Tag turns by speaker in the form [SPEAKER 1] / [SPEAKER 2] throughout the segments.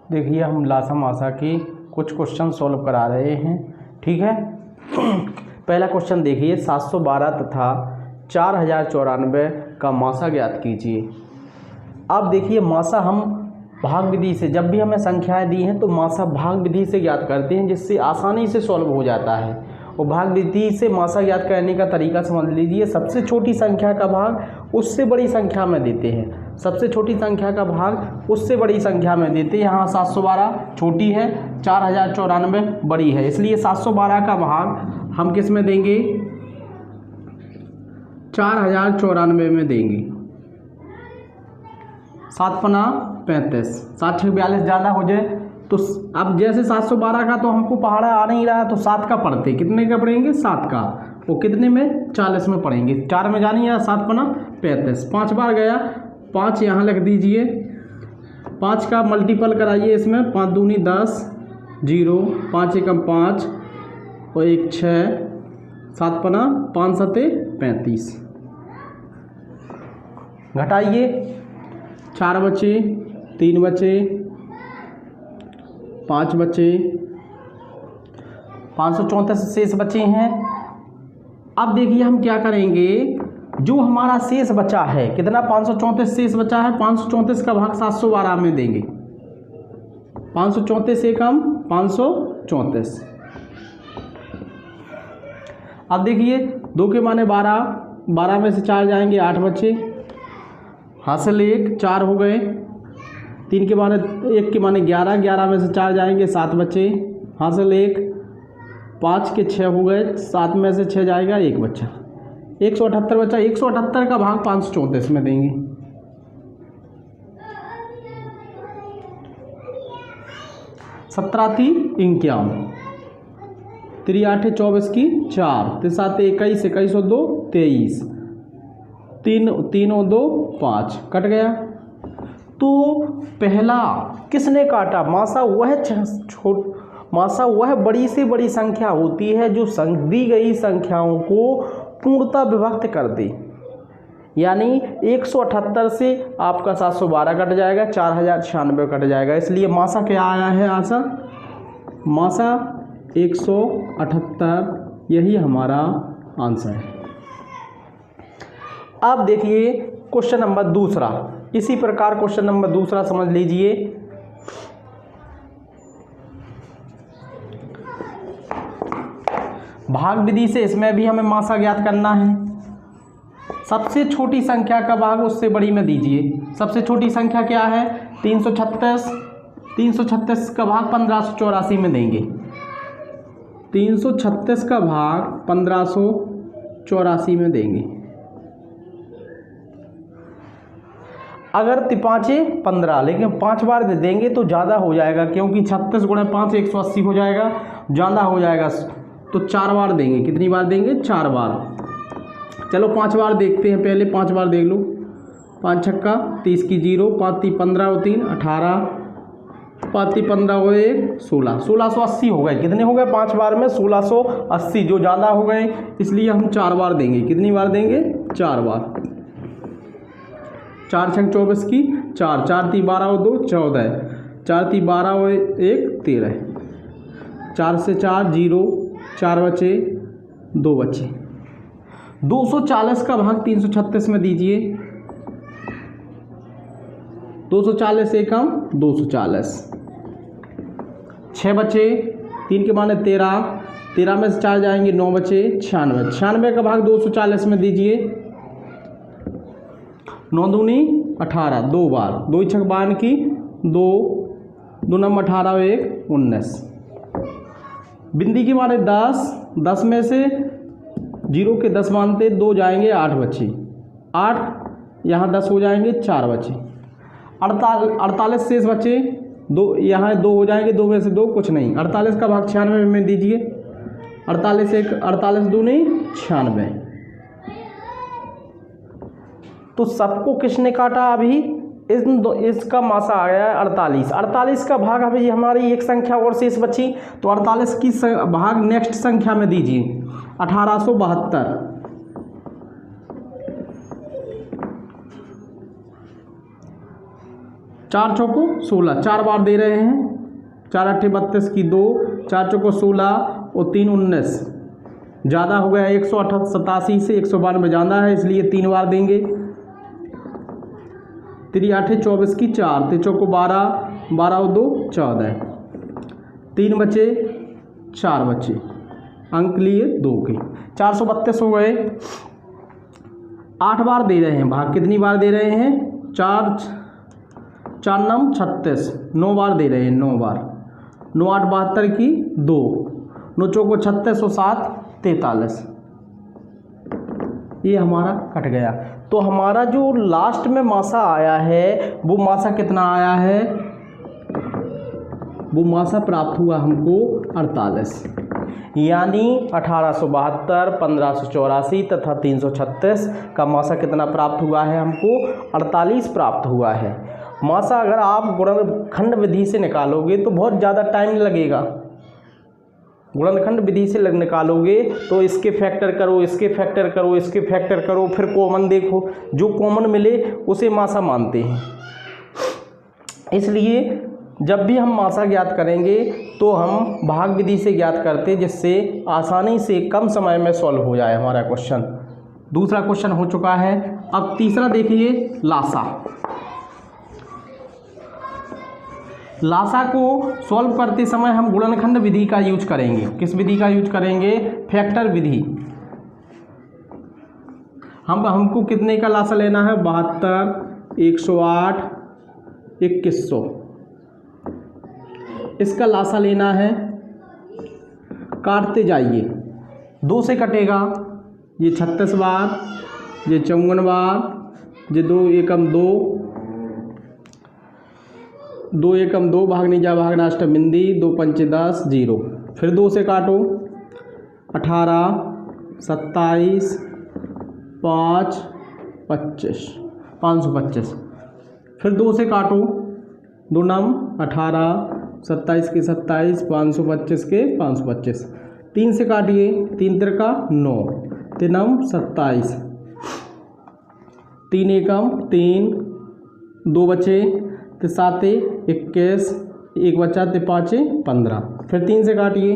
[SPEAKER 1] देखिए हम लासा मासा की कुछ क्वेश्चन सॉल्व करा रहे हैं, ठीक है। पहला क्वेश्चन देखिए, 712 तथा 4094 का मासा ज्ञात कीजिए। अब देखिए मासा हम भाग विधि से, जब भी हमें संख्याएं दी हैं तो मासा भाग विधि से ज्ञात करते हैं, जिससे आसानी से सॉल्व हो जाता है। और भाग विधि से मासा ज्ञात करने का तरीका समझ लीजिए। सबसे छोटी संख्या का भाग उससे बड़ी संख्या में देते हैं, सबसे छोटी संख्या का भाग उससे बड़ी संख्या में देते हैं। यहाँ 712 छोटी है, 4094 बड़ी है, इसलिए 712 का भाग हम किस में देंगे? 4094 में देंगे। 7 पना 35, 7 6 42 ज़्यादा हो जाए तो अब जैसे 712 का तो हमको पहाड़ा आ नहीं रहा, तो 7 का पढ़ते, कितने का पढ़ेंगे? 7 का। वो कितने में? 40 में पढ़ेंगे। 4 में जानी है, 7 पना 35, 5 बार गया, 5 यहाँ लिख दीजिए। 5 का मल्टीपल कराइए इसमें, 5 दूनी 10, 0, 5 एकम 5 और 1 6, 7 पना 5 सते 35। घटाइए, 4 बचे, 3 बचे, 5 बचे, 534 शेष बचे हैं। अब देखिए हम क्या करेंगे, जो हमारा शेष बचा है, कितना? 534 शेष बचा है, 534 का भाग 712 में देंगे। 534 से कम 534। अब देखिए 2 के माने 12, 12 में से 4 जाएंगे, 8 बचे, हासिल 1, 4 हो गए। 3 के माने 1 के माने 11, 11 में से 4 जाएंगे, 7 बचे, हासिल 1, 5 के 6 हो गए, 7 में से 6 जाएगा, 1 बचा, 178 बचा। 178 का भाग 534 में देंगे। सत्रह 51, 3 8 24 की 4, 3 7 21, 21 और 2 23, 3 3 और 2 5, कट गया। तो पहला किसने काटा? मासा वह बड़ी से बड़ी संख्या होती है जो दी गई संख्याओं को पूर्णतः विभक्त कर दे। यानी 178 से आपका 712 कट जाएगा, 4096 कट जाएगा, इसलिए मासा क्या आया है? मासा 178, यही हमारा आंसर है। अब देखिए क्वेश्चन नंबर दूसरा, इसी प्रकार क्वेश्चन नंबर दूसरा समझ लीजिए। भाग विधि से इसमें भी हमें मासा ज्ञात करना है। सबसे छोटी संख्या का भाग उससे बड़ी में दीजिए। सबसे छोटी संख्या क्या है? 336। 336 का भाग 1584 में देंगे। 336 का भाग 1584 में देंगे। अगर 5 15, लेकिन 5 बार दे देंगे तो ज़्यादा हो जाएगा, क्योंकि 36 गुणा 5 180 हो जाएगा, ज़्यादा हो जाएगा, तो 4 बार देंगे। कितनी बार देंगे? 4 बार। चलो 5 बार देखते हैं, पहले 5 बार देख लो। 5 छक्का 30 की 0, 5 3 15 और 3 18, 5 3 15 और 1 16, 1680 हो गए। कितने हो गए 5 बार में? 1680, जो ज़्यादा हो गए, इसलिए हम 4 बार देंगे। कितनी बार देंगे? 4 बार। 4 छक 24 की 4, 4 3 12 और 2 14, 4 3 12 और 1 13, 4 से 4 0, 4 बचे, 2 बचे। 240 का भाग 336 में दीजिए। 240 से कम 240, 6 बचे, 3 के माने 13, 13 में से 4 जाएंगे, 9 बचे, 96, 96 का भाग 240 में दीजिए। 9 दूनी 18, 2 बार, 2 छक बान की 2, 2 नंबर 18 और 1 19। बिंदी की माने 10, 10 में से 0 के 10 मानते, 2 जाएंगे, 8 बचे, 8 यहाँ 10 हो जाएंगे, 4 बचे। 48 शेष बचे, 2 यहाँ 2 हो जाएंगे, 2 में से 2 कुछ नहीं। 48 का भाग 96 में दीजिए। 48 1, 48 दूनी 96। तो सबको किसने काटा? अभी इसका मासा आ गया है 48। 48 का भाग अभी हमारी एक संख्या और शेष बची, तो 48 की भाग नेक्स्ट संख्या में दीजिए। 1872। 4 चौको 16, 4 बार दे रहे हैं। 4 अट्ठे 32 की 2, 4 चौको 16 और 3 19, ज़्यादा हो गया 187 से 192 ज़्यादा है, इसलिए 3 बार देंगे। 3 आठे 24 की 4, 3 चौको 12, 12 और 2 14, 3 बचे 4 बचे, अंक लिए 2 के, 432 हो गए। 8 बार दे रहे हैं, भाग कितनी बार दे रहे हैं? 4 4 9 36, 9 बार दे रहे हैं, 9 बार, 9 8 72 की 2, 9 चौको 36 और 7 43, ये हमारा कट गया। तो हमारा जो लास्ट में मासा आया है वो मासा कितना आया है? वो मासा प्राप्त हुआ हमको 48, यानी 1872, 1584 तथा 336 का मासा कितना प्राप्त हुआ है हमको? 48 प्राप्त हुआ है। मासा अगर आप गुणनखंड विधि से निकालोगे तो बहुत ज़्यादा टाइम लगेगा। गुणनखंड विधि से निकालोगे तो इसके फैक्टर करो, इसके फैक्टर करो, इसके फैक्टर करो, फिर कॉमन देखो, जो कॉमन मिले उसे मासा मानते हैं। इसलिए जब भी हम मासा ज्ञात करेंगे तो हम भाग विधि से ज्ञात करते, जिससे आसानी से कम समय में सॉल्व हो जाए हमारा क्वेश्चन। दूसरा क्वेश्चन हो चुका है। अब तीसरा देखिए, लासा। लासा को सॉल्व करते समय हम गुणनखंड विधि का यूज करेंगे। किस विधि का यूज करेंगे? फैक्टर विधि। हमको कितने का लासा लेना है? 72, 108, 2100, इसका लासा लेना है। काटते जाइए, 2 से कटेगा, ये 36 बार, ये 54 बार, ये 2 एकम 2, 2 एकम 2, भागनी जा भागना अष्टम बिंदी, 2 पंचे 10, 0, फिर 2 से काटो, 18, 27, 5, 25, 525, फिर 2 से काटो, 2 नम 18, 27 के 27, 525 के 525, 3 से काटिए, 3 तिरका 9, 3 नम 27, 3 एकम 3, 2 बचे, 7 21, 1 बचा, 5 15, फिर 3 से काटिए,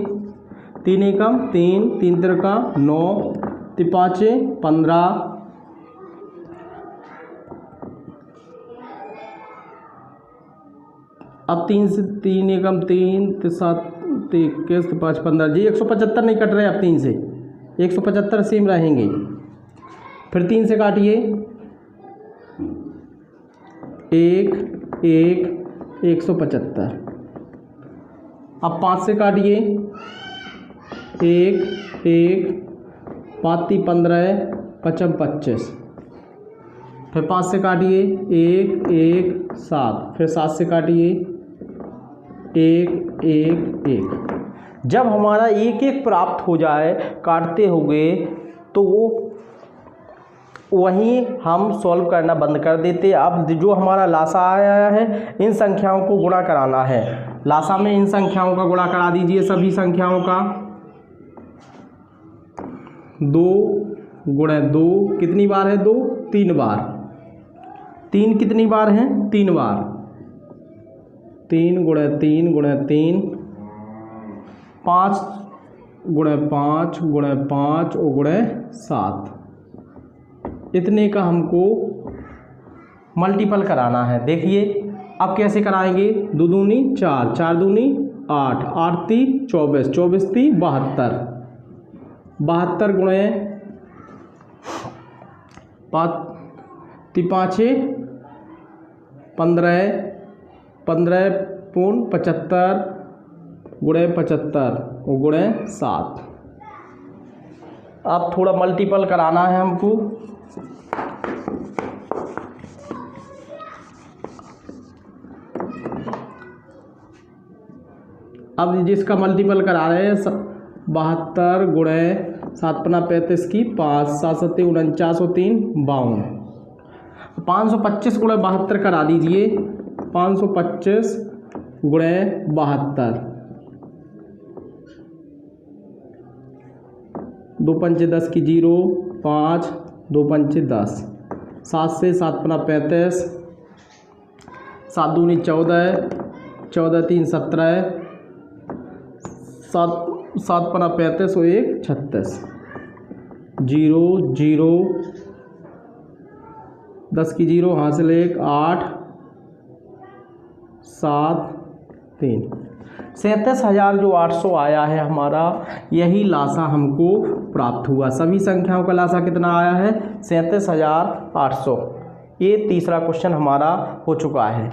[SPEAKER 1] 3 एकम 3, 3 तिरका 9, 5 15, अब 3 से 3 एकम 3, 7 21, 5 15, जी 175 नहीं कट रहे अब 3 से, 175 सेम रहेंगे। फिर 3 से काटिए, 1 1 175, अब 5 से काटिए, 1 1 5 3 15, 5 25, फिर 5 से काटिए, 1 1 7, फिर 7 से काटिए, 1 1 1। जब हमारा 1 1 प्राप्त हो जाए काटते हुए तो वहीं हम सॉल्व करना बंद कर देते। अब जो हमारा लासा आया है इन संख्याओं को गुणा कराना है। लासा में इन संख्याओं का गुणा करा दीजिए, सभी संख्याओं का। 2 गुणे 2 कितनी बार है? 2 3 बार। 3 कितनी बार हैं? 3 बार। 3 गुणे 3 गुणे 3, 5 गुणे 5 गुणे 5 और गुणे 7, इतने का हमको मल्टीपल कराना है। देखिए अब कैसे कराएंगे? 2 दूनी 4, 4 दूनी 8, 8 ती 24, 24 ती 72, 72 गुणे 5 15, 15 पूर्ण 75 गुणे 75 और गुणे 7। अब थोड़ा मल्टीपल कराना है हमको। अब जिसका मल्टीपल करा रहे हैं 72 गुणे 7 पना 35 की 5, 7 7 49 और 3 52, 525 गुणे 72 करा दीजिए। 525 गुणे 72, 2 पंचे 10 की 0, 5, 2 पंचे 10, 7 से 7 पना 35, 7 दूनी 14, 14 3 17, 7 पना 35 और 1 36, 0 0 10 की 0 हासिल 1 8 7 3 37,000 जो 800 आया है हमारा, यही लासा हमको प्राप्त हुआ। सभी संख्याओं का लासा कितना आया है? 37,800। ये तीसरा क्वेश्चन हमारा हो चुका है।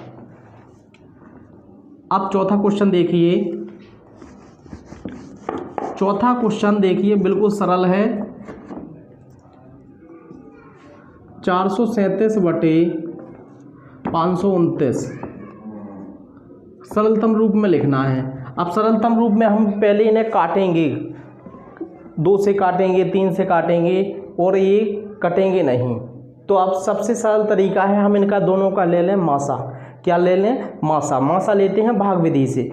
[SPEAKER 1] अब चौथा क्वेश्चन देखिए। चौथा क्वेश्चन देखिए, बिल्कुल सरल है। 437 बटे 529 सरलतम रूप में लिखना है। अब सरलतम रूप में हम पहले इन्हें काटेंगे, 2 से काटेंगे, 3 से काटेंगे और ये कटेंगे नहीं। तो अब सबसे सरल तरीका है, हम इनका दोनों का ले लें मासा। क्या ले लें? मासा। मासा लेते हैं भाग विधि से।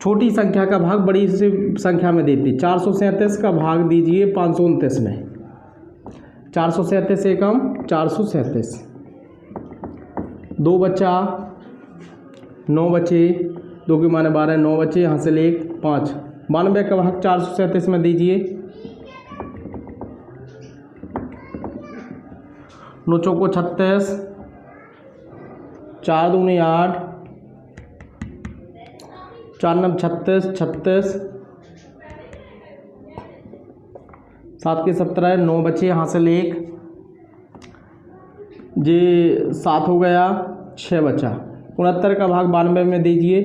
[SPEAKER 1] छोटी संख्या का भाग बड़ी संख्या में देते। 437 का भाग दीजिए 529 में। 437 एकम 437, 2 बचा, 9 बचे, 2 के माने 12, 9 बचे, यहाँ से 1 5। 92 का भाग 437 में दीजिए। 9 चौको 36, 4 दूनी 8, 4 9 36, 36, 7 के 17, 9 बचे, यहाँ से 1, ये 7 हो गया, 6 बचा। 69 का भाग 92 में दीजिए।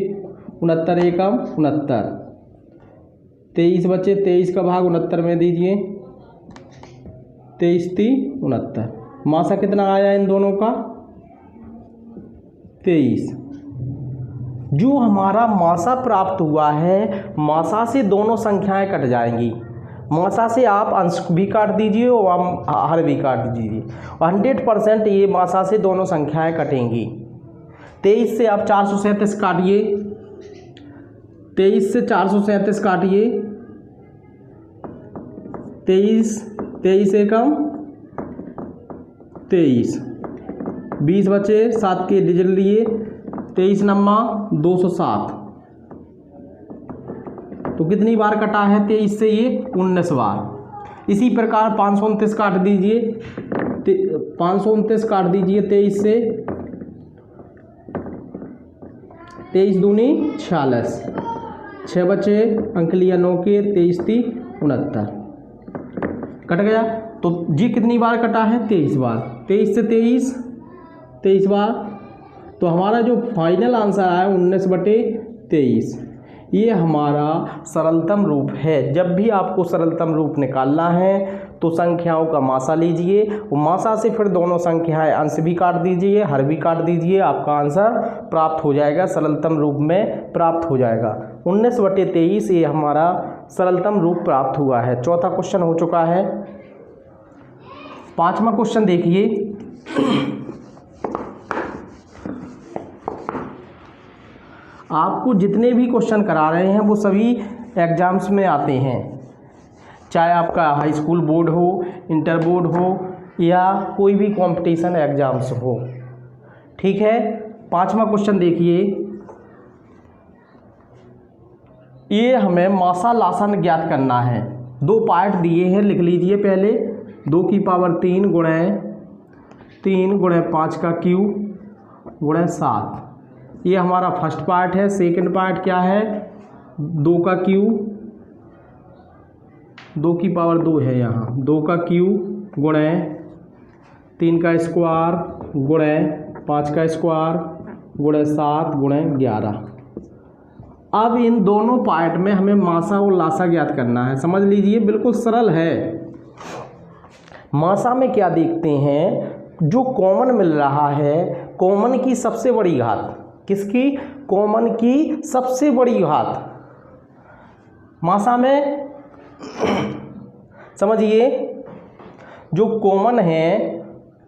[SPEAKER 1] 69 एकम 69, 23 बचे, 23 का भाग 69 में दीजिए। 23 3 69। मासा कितना आया इन दोनों का? 23। जो हमारा मासा प्राप्त हुआ है, मासा से दोनों संख्याएं कट जाएंगी। मासा से आप अंश भी काट दीजिए और हर भी काट दीजिए। 100% ये मासा से दोनों संख्याएं कटेंगी। 23 से आप 437 काटिए। 23 से 437 काटिए। 23 एकम 23, 20 बचे, 7 के डिजिट लिए। 23 नम्मा 207। तो कितनी बार कटा है 23 से? ये 19 बार। इसी प्रकार 529 काट दीजिए। 529 काट दीजिए 23 से। 23 दूनी 46, 6 बचे, अंक लिया 9 के, 23 3 69, कट गया। तो जी कितनी बार कटा है? 23 बार। 23 से 23 बार। तो हमारा जो फाइनल आंसर आया 19/23। ये हमारा सरलतम रूप है। जब भी आपको सरलतम रूप निकालना है तो संख्याओं का मासा लीजिए, और मासा से फिर दोनों संख्याएं अंश भी काट दीजिए, हर भी काट दीजिए, आपका आंसर प्राप्त हो जाएगा, सरलतम रूप में प्राप्त हो जाएगा। 19/23 ये हमारा सरलतम रूप प्राप्त हुआ है। चौथा क्वेश्चन हो चुका है। पांचवा क्वेश्चन देखिए। आपको जितने भी क्वेश्चन करा रहे हैं वो सभी एग्जाम्स में आते हैं, चाहे आपका हाई स्कूल बोर्ड हो, इंटर बोर्ड हो, या कोई भी कंपटीशन एग्जाम्स हो। ठीक है, पांचवा क्वेश्चन देखिए। ये हमें मासा लासन ज्ञात करना है। 2 पार्ट दिए हैं, लिख लीजिए पहले। 2 की पावर 3 गुणे 3 गुणे 5 का क्यूब गुणे 7। ये हमारा फर्स्ट पार्ट है। सेकंड पार्ट क्या है? 2 का क्यूब, 2 की पावर 2 है यहाँ, 2 का क्यूब गुणे 3 का स्क्वायर गुणे 5 का स्क्वायर गुणे 7 गुणे 11। अब इन दोनों पार्ट में हमें मासा और लासा ज्ञात करना है। समझ लीजिए, बिल्कुल सरल है। मासा में क्या देखते हैं? जो कॉमन मिल रहा है, कॉमन की सबसे बड़ी घात। किसकी? कॉमन की सबसे बड़ी घात। मासा में समझिए, जो कॉमन है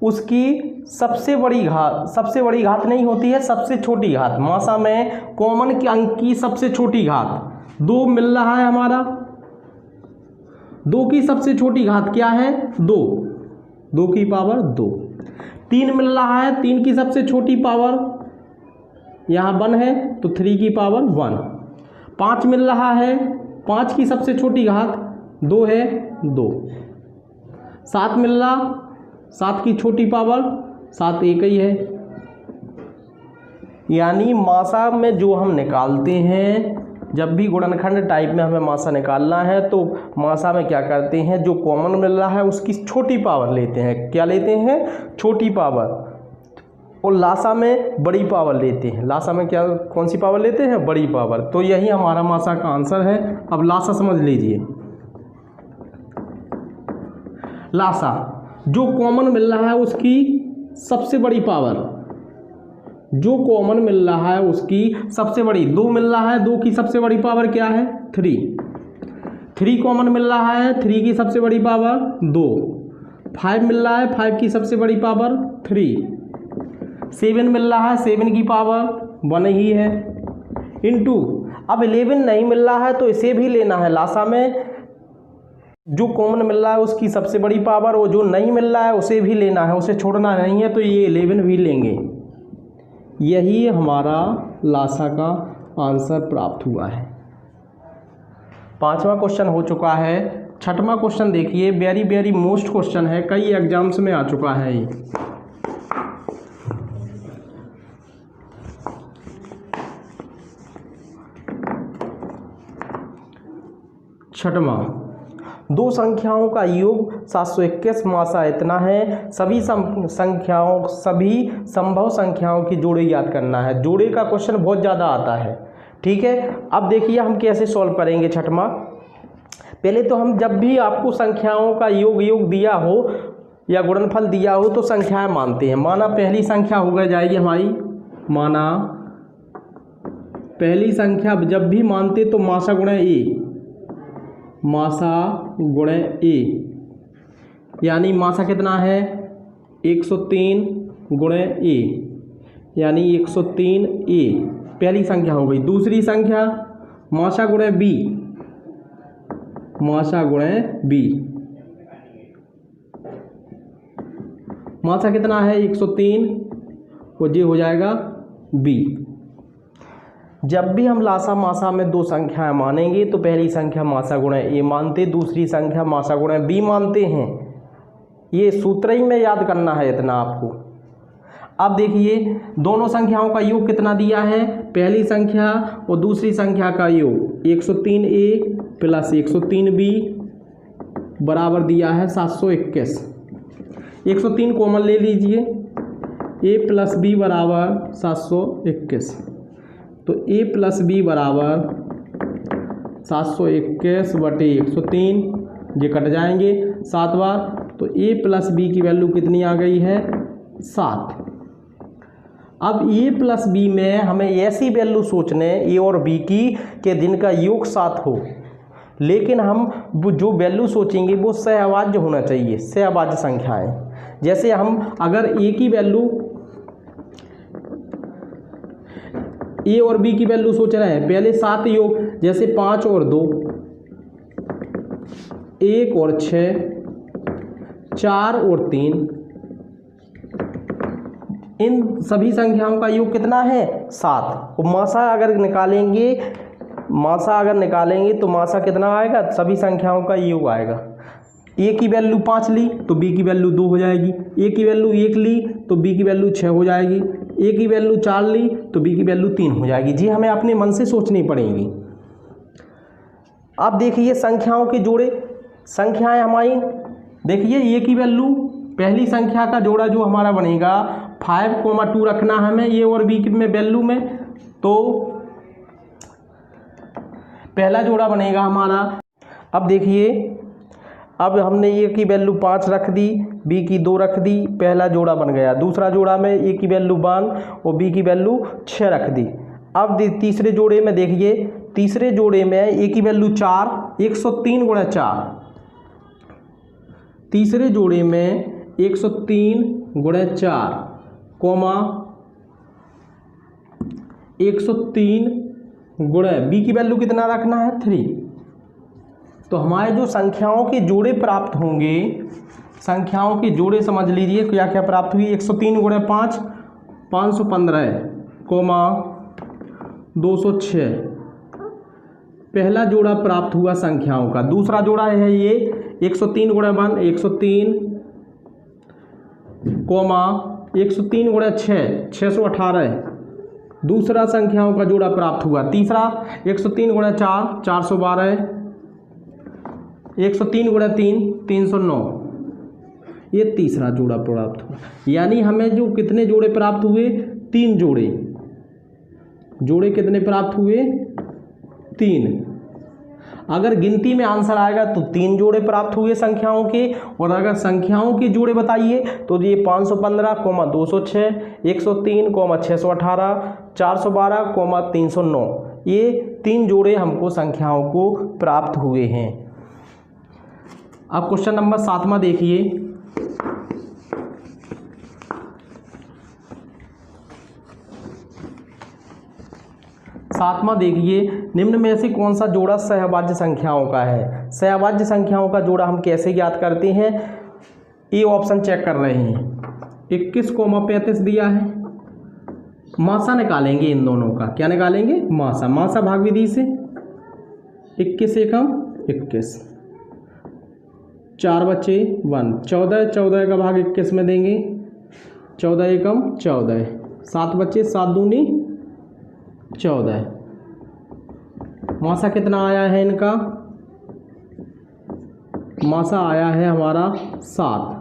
[SPEAKER 1] उसकी सबसे बड़ी घात नहीं होती है, सबसे छोटी घात। मासा में कॉमन के अंक की सबसे छोटी घात 2 मिल रहा है हमारा। 2 की सबसे छोटी घात क्या है? 2 की पावर 2। 3 मिल रहा है, 3 की सबसे छोटी पावर यहाँ 1 है तो 3 की पावर 1। 5 मिल रहा है, 5 की सबसे छोटी घात 2 है 2। 7 मिल रहा, 7 की छोटी पावर 7 एक ही है। यानी मासा में जो हम निकालते हैं, जब भी गुणनखंड टाइप में हमें मासा निकालना है तो मासा में क्या करते हैं, जो कॉमन मिल रहा है उसकी छोटी पावर लेते हैं। क्या लेते हैं? छोटी पावर। और लासा में बड़ी पावर लेते हैं। लासा में क्या, कौन सी पावर लेते हैं? बड़ी पावर। तो यही हमारा मासा का आंसर है। अब लासा समझ लीजिए। लासा जो कॉमन मिल रहा है उसकी सबसे बड़ी पावर, जो कॉमन मिल रहा है उसकी सबसे बड़ी, 2 मिल रहा है, 2 की सबसे बड़ी पावर क्या है? 3। 3 कॉमन मिल रहा है, 3 की सबसे बड़ी पावर 2। 5 मिल रहा है, 5 की सबसे बड़ी पावर 3। 7 मिल रहा है, 7 की पावर 1 ही है, इंटू अब 11 नहीं मिल रहा है तो इसे भी लेना है। लासा में जो कॉमन मिल रहा है उसकी सबसे बड़ी पावर, और जो नहीं मिल रहा है उसे भी लेना है, उसे छोड़ना नहीं है, तो ये 11 भी लेंगे। यही हमारा लासा का आंसर प्राप्त हुआ है। 5वां क्वेश्चन हो चुका है। 6वां क्वेश्चन देखिए, वेरी वेरी मोस्ट क्वेश्चन है, कई एग्जाम्स में आ चुका है ये। छठवां, दो संख्याओं का योग 721 मासा इतना है। सभी संभव संख्याओं की जोड़े याद करना है। जोड़े का क्वेश्चन बहुत ज़्यादा आता है, ठीक है। अब देखिए हम कैसे सॉल्व करेंगे। छठवां, पहले तो हम जब भी आपको संख्याओं का योग दिया हो या गुणनफल दिया हो तो संख्याएं मानते हैं। माना पहली संख्या हो जाएगी हमारी, माना पहली संख्या जब भी मानते तो मासा गुणे ए, मासा गुणे ए, यानी मासा कितना है? 103 गुणे ए, यानी 103 ए पहली संख्या हो गई। दूसरी संख्या मासा गुणे बी, मासा गुणे बी, मासा कितना है? 103, और ये हो जाएगा बी। जब भी हम लासा मासा में दो संख्याएं मानेंगे तो पहली संख्या मासा गुणे ए मानते, दूसरी संख्या मासा गुणे बी मानते हैं। ये सूत्र ही में याद करना है इतना आपको। अब देखिए दोनों संख्याओं का योग कितना दिया है? पहली संख्या और दूसरी संख्या का योग 103a प्लस 103b बराबर दिया है 721। 103 कॉमन ले लीजिए, a प्लस बी बराबर 721, तो a प्लस बी बराबर 721 बटे 103, ये कट जाएंगे 7 बार, तो a प्लस बी की वैल्यू कितनी आ गई है? 7। अब a प्लस बी में हमें ऐसी वैल्यू सोचने a और b की कि जिनका योग 7 हो, लेकिन हम जो वैल्यू सोचेंगे वो सहअभाज्य होना चाहिए, सहअभाज्य संख्याएं। जैसे हम अगर a की वैल्यू, a और b की वैल्यू सोच रहे हैं, पहले 7 योग, जैसे 5 और 2, 1 और 6, 4 और 3, इन सभी संख्याओं का योग कितना है? 7। और मासा अगर निकालेंगे तो मासा कितना आएगा? सभी संख्याओं का योग आएगा। a की वैल्यू 5 ली तो b की वैल्यू 2 हो जाएगी, a की वैल्यू 1 ली तो b की वैल्यू 6 हो जाएगी, a की वैल्यू 4 ली तो b की वैल्यू 3 हो जाएगी। जी हमें अपने मन से सोचनी पड़ेगी। अब देखिए संख्याओं के जोड़े, संख्याएं हमारी देखिए, a की वैल्यू, पहली संख्या का जोड़ा जो हमारा बनेगा 5, 2 रखना हमें a और b में वैल्यू में, तो पहला जोड़ा बनेगा हमारा। अब देखिए, अब हमने a की वैल्यू 5 रख दी, b की 2 रख दी, पहला जोड़ा बन गया। दूसरा जोड़ा में a की वैल्यू 1 और b की वैल्यू 6 रख दी। अब तीसरे जोड़े में देखिए, तीसरे जोड़े में a की वैल्यू 4, 103 गुणा 4, तीसरे जोड़े में 103 गुणा 4, कोमा 103 गुणा b की वैल्यू कितना रखना है? 3। तो हमारे जो संख्याओं के जोड़े प्राप्त होंगे, संख्याओं के जोड़े समझ लीजिए क्या क्या प्राप्त हुई। 103 गुणा 5, 515, कोमा 206 पहला जोड़ा प्राप्त हुआ संख्याओं का। दूसरा जोड़ा है ये 103 गुणा 1 103 कोमा 103 गुणा 6 618 दूसरा संख्याओं का जोड़ा प्राप्त हुआ। तीसरा 103 गुणा 4 412 103 गुणा 3 309 ये तीसरा जोड़ा प्राप्त हुआ। यानी हमें जो कितने जोड़े प्राप्त हुए 3 जोड़े कितने प्राप्त हुए 3। अगर गिनती में आंसर आएगा तो 3 जोड़े प्राप्त हुए संख्याओं के, और अगर संख्याओं के जोड़े बताइए तो ये 515 206 103 618 412 309 ये 3 जोड़े हमको संख्याओं को प्राप्त हुए हैं। अब क्वेश्चन नंबर 7वां देखिए। 7वां देखिए, निम्न में से कौन सा जोड़ा सहभाज्य संख्याओं का है। सहभाज्य संख्याओं का जोड़ा हम कैसे ज्ञात करते हैं, ये ऑप्शन चेक कर रहे हैं। 21 35 दिया है, मासा निकालेंगे इन दोनों का। क्या निकालेंगे, मासा। मासा भाग विधि से 21 एकम 21 4 बचे 1 14 14 का भाग 21 में देंगे 14 एकम 14 7 बचे 7 दूनी 14। मासा कितना आया है इनका, मासा आया है हमारा 7।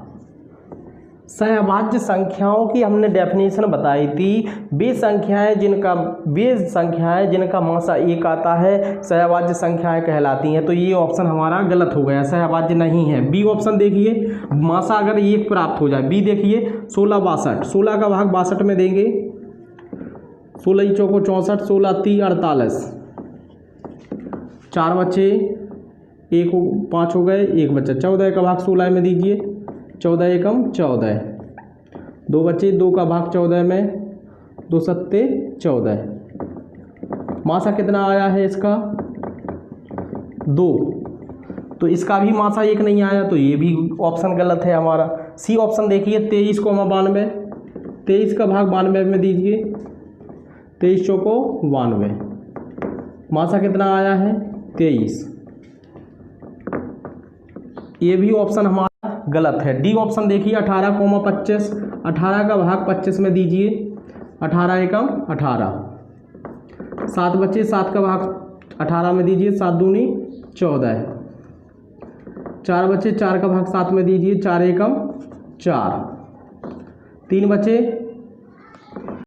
[SPEAKER 1] सहभाज्य संख्याओं की हमने डेफिनेशन बताई थी, वे संख्याएं जिनका मासा 1 आता है सहभाज्य संख्याएं कहलाती हैं। तो ये ऑप्शन हमारा गलत हो गया, सहभाज्य नहीं है। बी ऑप्शन देखिए, मासा अगर 1 प्राप्त हो जाए। बी देखिए 16 62 16 का भाग 62 में देंगे 16 चौको 64 16 30 48 4 बचे 1 5 हो गए 1 बचा 14 का भाग 16 में दीजिए 14 एकम 14 2 बचे 2 का भाग 14 में 2 सत्ते 14। मासा कितना आया है इसका 2, तो इसका भी मासा 1 नहीं आया, तो ये भी ऑप्शन गलत है हमारा। सी ऑप्शन देखिए 23 92 23 का भाग 92 में दीजिए 23 चौको 92 मासा कितना आया है 23। ये भी ऑप्शन हमारा गलत है। डी ऑप्शन देखिए 18 25 18 का भाग 25 में दीजिए 18 एकम 18 7 बचे 7 का भाग 18 में दीजिए 7 दूनी 14 4 बचे 4 का भाग 7 में दीजिए 4 एकम 4 3 बचे